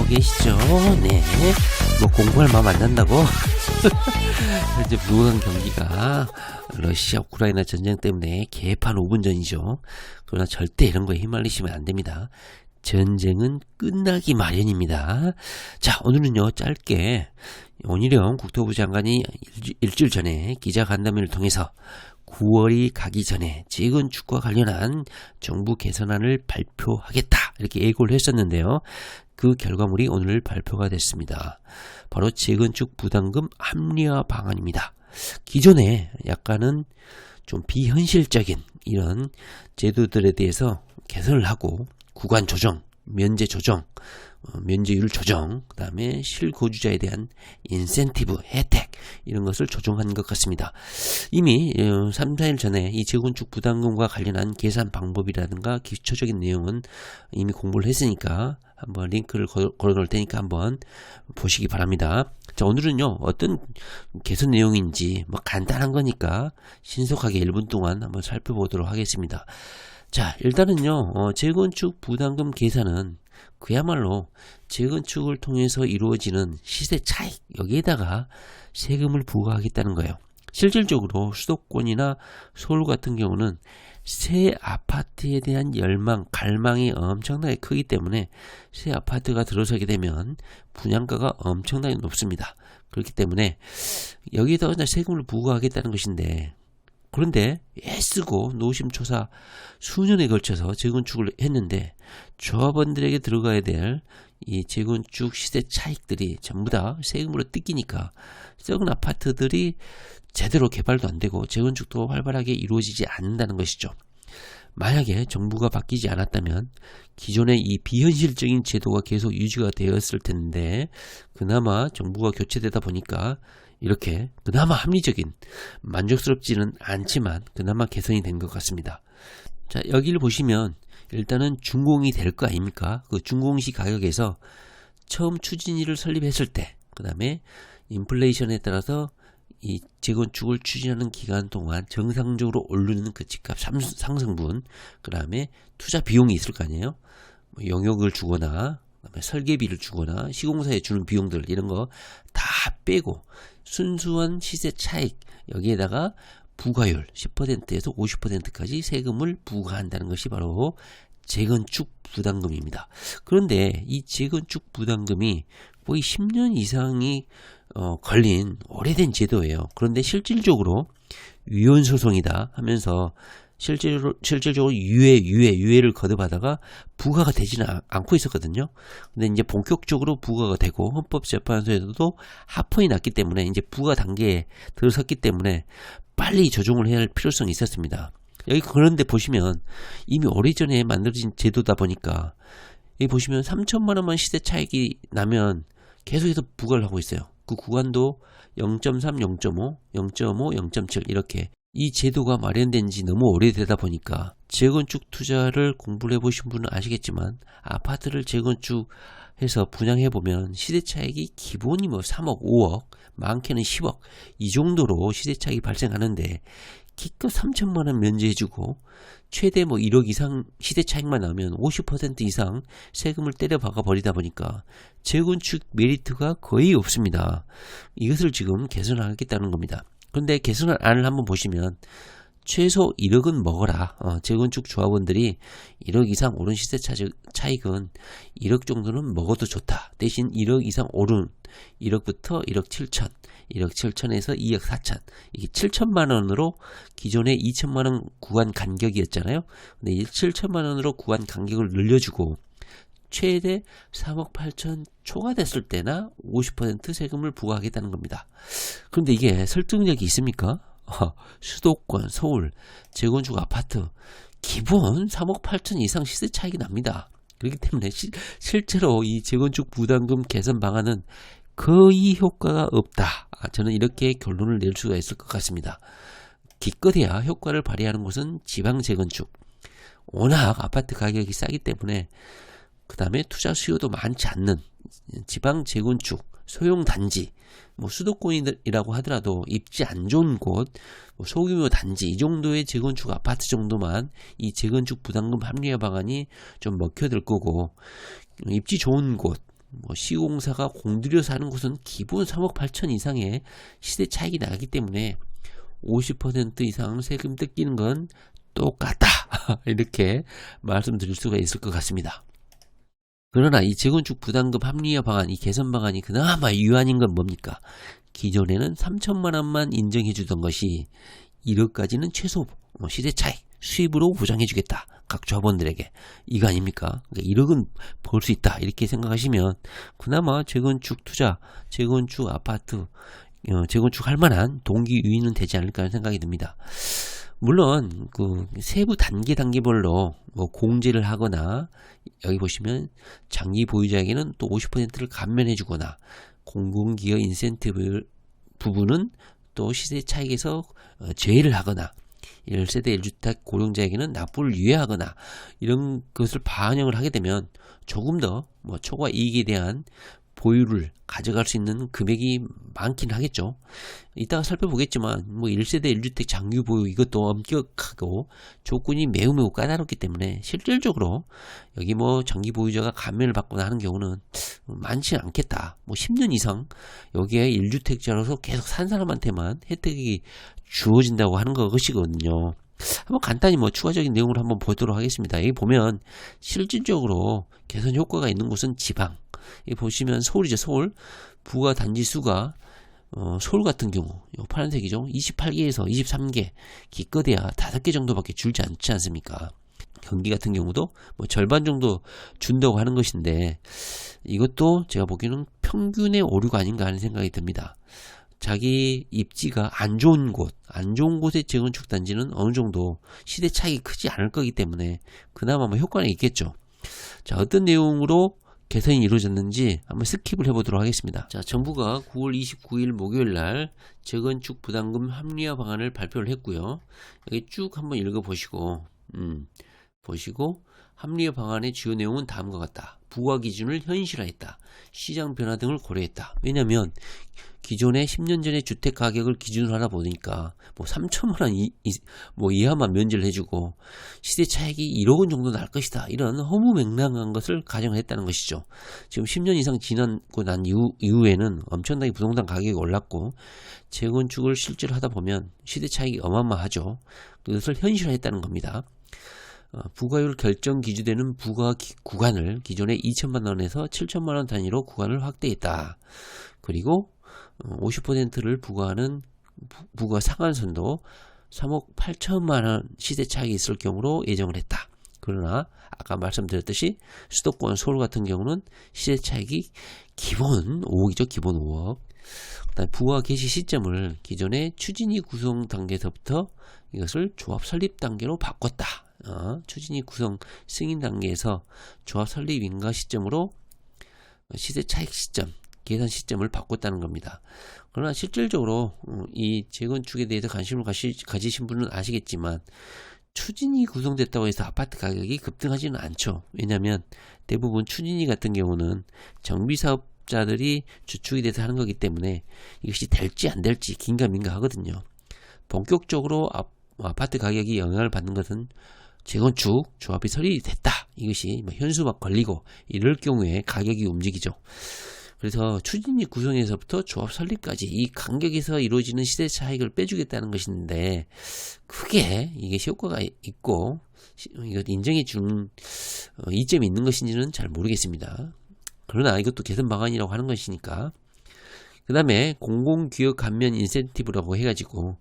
하고 계시죠? 네. 뭐 공부할 마음 안 난다고? 현재 무궁한 경기가 러시아 우크라이나 전쟁 때문에 개판 5분 전이죠. 그러나 절대 이런 거에 휘말리시면 안 됩니다. 전쟁은 끝나기 마련입니다. 자, 오늘은요, 짧게 원희룡 국토부 장관이 일주일 전에 기자간담회를 통해서 9월이 가기 전에 재건축과 관련한 정부 개선안을 발표하겠다, 이렇게 예고를 했었는데요. 그 결과물이 오늘 발표가 됐습니다. 바로 재건축 부담금 합리화 방안입니다. 기존에 약간은 좀 비현실적인 이런 제도들에 대해서 개선을 하고 구간 조정, 면제 조정, 면제율 조정, 그 다음에 실거주자에 대한 인센티브, 혜택, 이런 것을 조정한 것 같습니다. 이미 3, 4일 전에 이 재건축 부담금과 관련한 계산 방법이라든가 기초적인 내용은 이미 공부를 했으니까 한번 링크를 걸어 놓을 테니까 한번 보시기 바랍니다. 자, 오늘은요, 어떤 개선 내용인지 뭐 간단한 거니까 신속하게 1분 동안 한번 살펴보도록 하겠습니다. 자, 일단은요, 재건축 부담금 계산은 그야말로 재건축을 통해서 이루어지는 시세 차익, 여기에다가 세금을 부과하겠다는 거예요. 실질적으로 수도권이나 서울 같은 경우는 새 아파트에 대한 열망, 갈망이 엄청나게 크기 때문에 새 아파트가 들어서게 되면 분양가가 엄청나게 높습니다. 그렇기 때문에 여기에다가 세금을 부과하겠다는 것인데, 그런데 애쓰고 노심초사 수년에 걸쳐서 재건축을 했는데 조합원들에게 들어가야 될 이 재건축 시세 차익들이 전부 다 세금으로 뜯기니까 썩은 아파트들이 제대로 개발도 안 되고 재건축도 활발하게 이루어지지 않는다는 것이죠. 만약에 정부가 바뀌지 않았다면 기존의 이 비현실적인 제도가 계속 유지가 되었을 텐데, 그나마 정부가 교체되다 보니까 이렇게 그나마 합리적인, 만족스럽지는 않지만 그나마 개선이 된 것 같습니다. 자, 여기를 보시면 일단은 준공이 될 거 아닙니까? 그 준공시 가격에서 처음 추진위를 설립했을 때, 그 다음에 인플레이션에 따라서 이 재건축을 추진하는 기간 동안 정상적으로 오르는 그 집값 상승분, 그 다음에 투자 비용이 있을 거 아니에요? 뭐 용역을 주거나, 그다음에 설계비를 주거나, 시공사에 주는 비용들, 이런 거 다 빼고 순수한 시세 차익, 여기에다가 부과율 10%에서 50%까지 세금을 부과한다는 것이 바로 재건축 부담금입니다. 그런데 이 재건축 부담금이 거의 10년 이상이 걸린 오래된 제도예요. 그런데 실질적으로 위헌소송이다 하면서 실질적으로 유예를 거듭하다가 부과가 되지는 않고 있었거든요. 근데 이제 본격적으로 부과가 되고 헌법재판소에서도 하판이 났기 때문에 이제 부과 단계에 들어섰기 때문에 빨리 조정을 해야 할 필요성이 있었습니다. 여기 그런데 보시면 이미 오래전에 만들어진 제도다 보니까 여기 보시면 3천만 원만 시세 차익이 나면 계속해서 부과를 하고 있어요. 그 구간도 0.3, 0.5, 0.5, 0.7 이렇게 이 제도가 마련된 지 너무 오래되다 보니까 재건축 투자를 공부를 해보신 분은 아시겠지만 아파트를 재건축해서 분양해보면 시세차익이 기본이 뭐 3억, 5억, 많게는 10억 이 정도로 시세차익이 발생하는데 기껏 3천만 원 면제해주고 최대 뭐 1억 이상 시세차익만 나오면 50% 이상 세금을 때려박아 버리다 보니까 재건축 메리트가 거의 없습니다. 이것을 지금 개선하겠다는 겁니다. 그런데 개선안을 한번 보시면 최소 1억은 먹어라. 재건축 조합원들이 1억 이상 오른 시세 차익은 1억 정도는 먹어도 좋다. 대신 1억 이상 오른 1억부터 1억 7천, 1억 7천에서 2억 4천, 이게 7천만 원으로 기존의 2천만 원 구간 간격이었잖아요. 근데 이 7천만 원으로 구간 간격을 늘려주고 최대 3억 8천 초과됐을 때나 50% 세금을 부과하겠다는 겁니다. 그런데 이게 설득력이 있습니까? 수도권, 서울, 재건축 아파트 기본 3억 8천 이상 시세 차익이 납니다. 그렇기 때문에 실제로 이 재건축 부담금 개선 방안은 거의 효과가 없다. 저는 이렇게 결론을 낼 수가 있을 것 같습니다. 기껏해야 효과를 발휘하는 곳은 지방 재건축. 워낙 아파트 가격이 싸기 때문에, 그 다음에 투자 수요도 많지 않는 지방 재건축, 소형 단지, 뭐 수도권이라고 하더라도 입지 안 좋은 곳, 뭐 소규모 단지, 이 정도의 재건축 아파트 정도만 이 재건축 부담금 합리화 방안이 좀 먹혀들 거고, 입지 좋은 곳, 시공사가 공들여서 하는 곳은 기본 3억 8천 이상의 시세 차익이 나기 때문에 50% 이상 세금 뜯기는 건 똑같다. 이렇게 말씀드릴 수가 있을 것 같습니다. 그러나 이 재건축 부담금 합리화 방안, 이 개선 방안이 그나마 유한인 건 뭡니까? 기존에는 3천만 원만 인정해 주던 것이 1억까지는 최소 시세 차익 수입으로 보장해 주겠다. 각 조합원들에게. 이거 아닙니까? 그러니까 1억은 벌 수 있다. 이렇게 생각하시면 그나마 재건축 투자, 재건축 아파트, 재건축 할 만한 동기 유인은 되지 않을까 하는 생각이 듭니다. 물론 그 세부 단계별로 공제를 하거나 여기 보시면 장기 보유자에게는 또 50%를 감면해 주거나 공공기업 인센티브 부분은 또 시세 차익에서 제외를 하거나 1세대 1주택 고령자에게는 납부를 유예하거나 이런 것을 반영을 하게 되면 조금 더 초과 이익에 대한 보유를 가져갈 수 있는 금액이 많긴 하겠죠. 이따가 살펴보겠지만 1세대 1주택 장기 보유 이것도 엄격하고 조건이 매우 까다롭기 때문에 실질적으로 여기 장기 보유자가 감면을 받거나 하는 경우는 많지 않겠다. 10년 이상 여기에 1주택자로서 계속 산 사람한테만 혜택이 주어진다고 하는 것이거든요. 한번 간단히 추가적인 내용을 한번 보도록 하겠습니다. 여기 보면 실질적으로 개선 효과가 있는 곳은 지방. 여기 보시면 서울이죠. 서울 부가 단지 수가 서울 같은 경우 파란색이죠. 28개에서 23개, 기껏해야 5개 정도밖에 줄지 않지 않습니까? 경기 같은 경우도 절반 정도 준다고 하는 것인데 이것도 제가 보기에는 평균의 오류가 아닌가 하는 생각이 듭니다. 자기 입지가 안 좋은 곳의 재건축 단지는 어느 정도 시대 차익이 크지 않을 거기 때문에 그나마 효과는 있겠죠. 자, 어떤 내용으로 개선이 이루어졌는지 한번 스킵을 해보도록 하겠습니다. 자, 정부가 9월 29일 목요일 날 재건축 부담금 합리화 방안을 발표를 했고요. 여기 쭉 한번 읽어보시고 합리화 방안의 주요 내용은 다음과 같다. 부과 기준을 현실화했다. 시장 변화 등을 고려했다. 왜냐하면 기존에 10년 전에 주택 가격을 기준으로 하다 보니까 3천만 원 이하만 면제를 해주고 시세 차익이 1억 원 정도 날 것이다. 이런 허무맹랑한 것을 가정을 했다는 것이죠. 지금 10년 이상 지나고 난 이후에는 엄청나게 부동산 가격이 올랐고 재건축을 실제로 하다 보면 시세 차익이 어마어마하죠. 그것을 현실화했다는 겁니다. 부과율 결정 기준되는 부과 구간을 기존에 2천만 원에서 7천만 원 단위로 구간을 확대했다. 그리고 50%를 부과하는 부과 상한선도 3억 8천만 원 시세 차익이 있을 경우로 예정을 했다. 그러나 아까 말씀드렸듯이 수도권 서울 같은 경우는 시세 차익이 기본 5억이죠. 기본 5억. 그다음에 부과 개시 시점을 기존의 추진위 구성 단계에서부터 이것을 조합 설립 단계로 바꿨다. 추진위 구성 승인 단계에서 조합 설립 인가 시점으로 시세 차익 시점, 계산 시점을 바꿨다는 겁니다. 그러나 실질적으로 이 재건축에 대해서 관심을 가지신 분은 아시겠지만 추진위 구성됐다고 해서 아파트 가격이 급등하지는 않죠. 왜냐하면 대부분 추진위 같은 경우는 정비사업자들이 주축이 돼서 하는 거기 때문에 이것이 될지 안 될지 긴가민가 하거든요. 본격적으로 아파트 가격이 영향을 받는 것은 재건축 조합이 설립됐다. 이것이 현수막 걸리고 이럴 경우에 가격이 움직이죠. 그래서 추진위 구성에서부터 조합 설립까지 이 간격에서 이루어지는 시세 차익을 빼주겠다는 것인데 크게 이게 효과가 있고 이것 인정해 준 이점이 있는 것인지는 잘 모르겠습니다. 그러나 이것도 개선 방안이라고 하는 것이니까. 그 다음에 공공기업 감면 인센티브라고 해가지고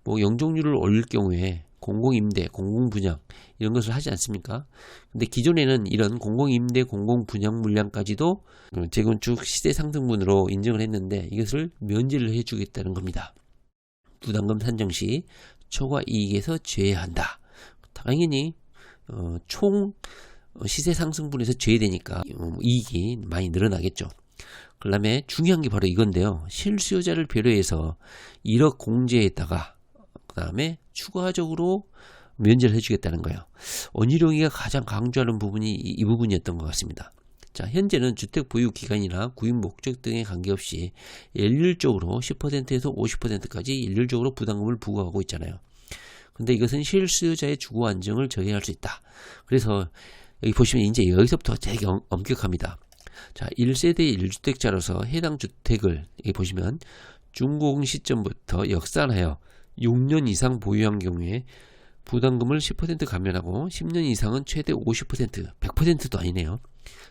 영종률을 올릴 경우에 공공임대, 공공분양 이런 것을 하지 않습니까? 근데 기존에는 이런 공공임대, 공공분양 물량까지도 재건축 시세 상승분으로 인정을 했는데 이것을 면제를 해주겠다는 겁니다. 부담금 산정 시 초과 이익에서 제외한다. 당연히 총 시세 상승분에서 제외되니까 이익이 많이 늘어나겠죠. 그 다음에 중요한 게 바로 이건데요. 실수요자를 배려해서 1억 공제에다가 그 다음에 추가적으로 면제를 해주겠다는 거예요. 원희룡이가 가장 강조하는 부분이 이 부분이었던 것 같습니다. 자, 현재는 주택 보유 기간이나 구입 목적 등에 관계없이 일률적으로 10%에서 50%까지 일률적으로 부담금을 부과하고 있잖아요. 근데 이것은 실수요자의 주거 안정을 저해할 수 있다. 그래서 여기 보시면 이제 여기서부터 되게 엄격합니다. 자, 1세대 1주택자로서 해당 주택을 여기 보시면 준공 시점부터 역산하여 6년 이상 보유한 경우에 부담금을 10% 감면하고 10년 이상은 최대 50%, 100%도 아니네요.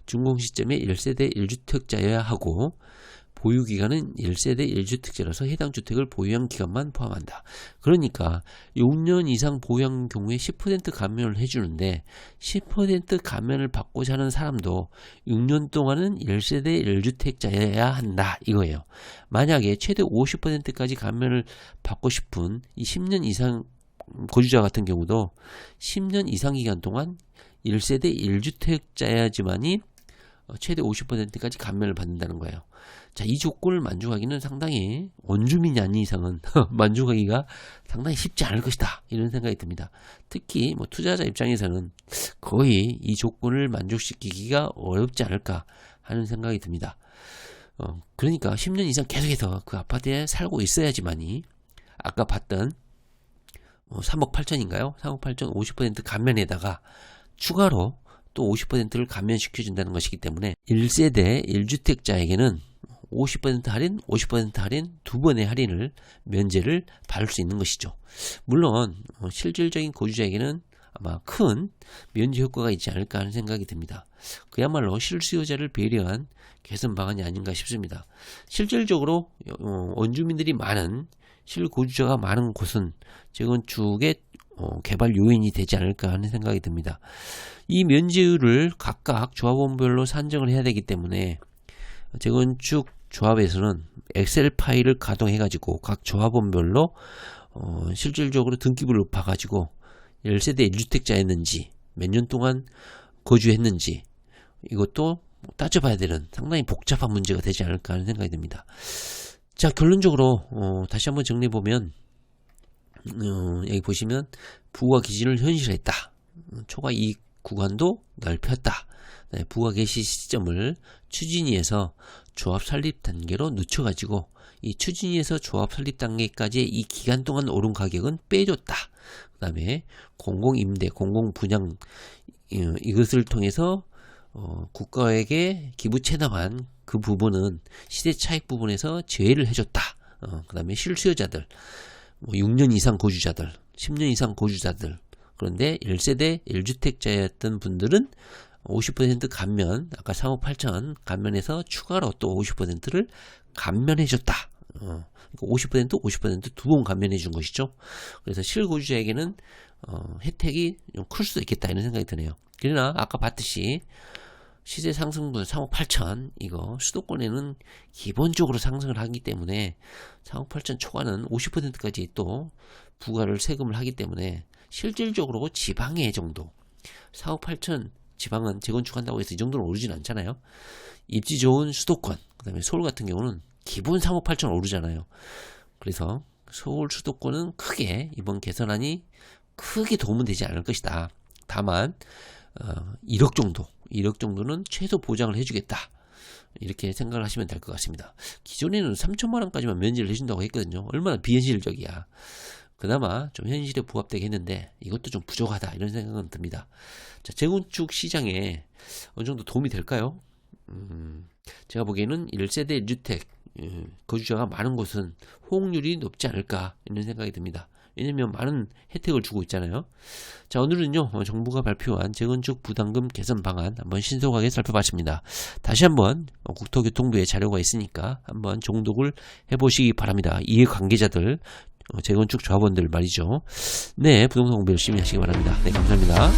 준공 시점에 1세대 1주택자여야 하고 보유기간은 1세대 1주택자라서 해당 주택을 보유한 기간만 포함한다. 그러니까 6년 이상 보유한 경우에 10% 감면을 해주는데 10% 감면을 받고자 하는 사람도 6년 동안은 1세대 1주택자여야 한다 이거예요. 만약에 최대 50%까지 감면을 받고 싶은 이 10년 이상 거주자 같은 경우도 10년 이상 기간 동안 1세대 1주택자야지만이 최대 50%까지 감면을 받는다는 거예요. 자, 이 조건을 만족하기는 상당히 원주민이 아닌 이상은 만족하기가 상당히 쉽지 않을 것이다. 이런 생각이 듭니다. 특히 뭐 투자자 입장에서는 거의 이 조건을 만족시키기가 어렵지 않을까 하는 생각이 듭니다. 그러니까 10년 이상 계속해서 그 아파트에 살고 있어야지만이 아까 봤던 3억 8천인가요? 3억 8천 50% 감면에다가 추가로 또 50%를 감면시켜준다는 것이기 때문에 1세대 1주택자에게는 50% 할인, 50% 할인, 두 번의 할인을 면제를 받을 수 있는 것이죠. 물론 실질적인 거주자에게는 아마 큰 면제 효과가 있지 않을까 하는 생각이 듭니다. 그야말로 실수요자를 배려한 개선 방안이 아닌가 싶습니다. 실질적으로 원주민들이 많은 실거주자가 많은 곳은 재건축의 개발 요인이 되지 않을까 하는 생각이 듭니다. 이 면제율을 각각 조합원별로 산정을 해야 되기 때문에 재건축 조합에서는 엑셀 파일을 가동해 가지고 각 조합원별로 실질적으로 등급을 높아 가지고 1세대 1주택자였는지 몇 년 동안 거주했는지 이것도 따져봐야 되는 상당히 복잡한 문제가 되지 않을까 하는 생각이 듭니다. 자, 결론적으로 다시 한번 정리해보면 여기 보시면 부가 기준을 현실화했다. 초과 이익 구간도 넓혔다. 부가 개시 시점을 추진위에서 조합 설립 단계로 늦춰가지고 이 추진위에서 조합 설립 단계까지의 이 기간 동안 오른 가격은 빼줬다. 그 다음에 공공임대, 공공분양 이것을 통해서 국가에게 기부 체납한 그 부분은 시대 차익 부분에서 제외를 해줬다. 그 다음에 실수요자들, 6년 이상 거주자들, 10년 이상 거주자들, 그런데 1세대 1주택자였던 분들은 50% 감면, 아까 3억 8천 감면해서 추가로 또 50%를 감면해줬다. 50% 두 번 감면해 준 것이죠. 그래서 실거주자에게는 혜택이 좀 클 수도 있겠다 이런 생각이 드네요. 그러나 아까 봤듯이 시세 상승분 3억 8천 이거 수도권에는 기본적으로 상승을 하기 때문에 3억 8천 초과는 50%까지 또 부과를 세금을 하기 때문에 실질적으로 지방의 정도 4억 8천 지방은 재건축한다고 해서 이 정도는 오르진 않잖아요. 입지 좋은 수도권 그 다음에 서울 같은 경우는 기본 3억 8천 오르잖아요. 그래서 서울 수도권은 크게 이번 개선안이 크게 도움은 되지 않을 것이다. 다만 1억 정도는 최소 보장을 해주겠다. 이렇게 생각을 하시면 될 것 같습니다. 기존에는 3천만 원까지만 면제를 해준다고 했거든요. 얼마나 비현실적이야. 그나마 좀 현실에 부합되게 했는데 이것도 좀 부족하다 이런 생각은 듭니다. 자, 재건축 시장에 어느 정도 도움이 될까요? 제가 보기에는 1세대 1주택 거주자가 많은 곳은 호응률이 높지 않을까 이런 생각이 듭니다. 왜냐면 많은 혜택을 주고 있잖아요. 자, 오늘은요 정부가 발표한 재건축 부담금 개선 방안 한번 신속하게 살펴봤습니다. 다시 한번 국토교통부에 자료가 있으니까 한번 정독을 해보시기 바랍니다. 이해관계자들 재건축 조합원들 말이죠. 네, 부동산 공부 열심히 하시기 바랍니다. 네, 감사합니다.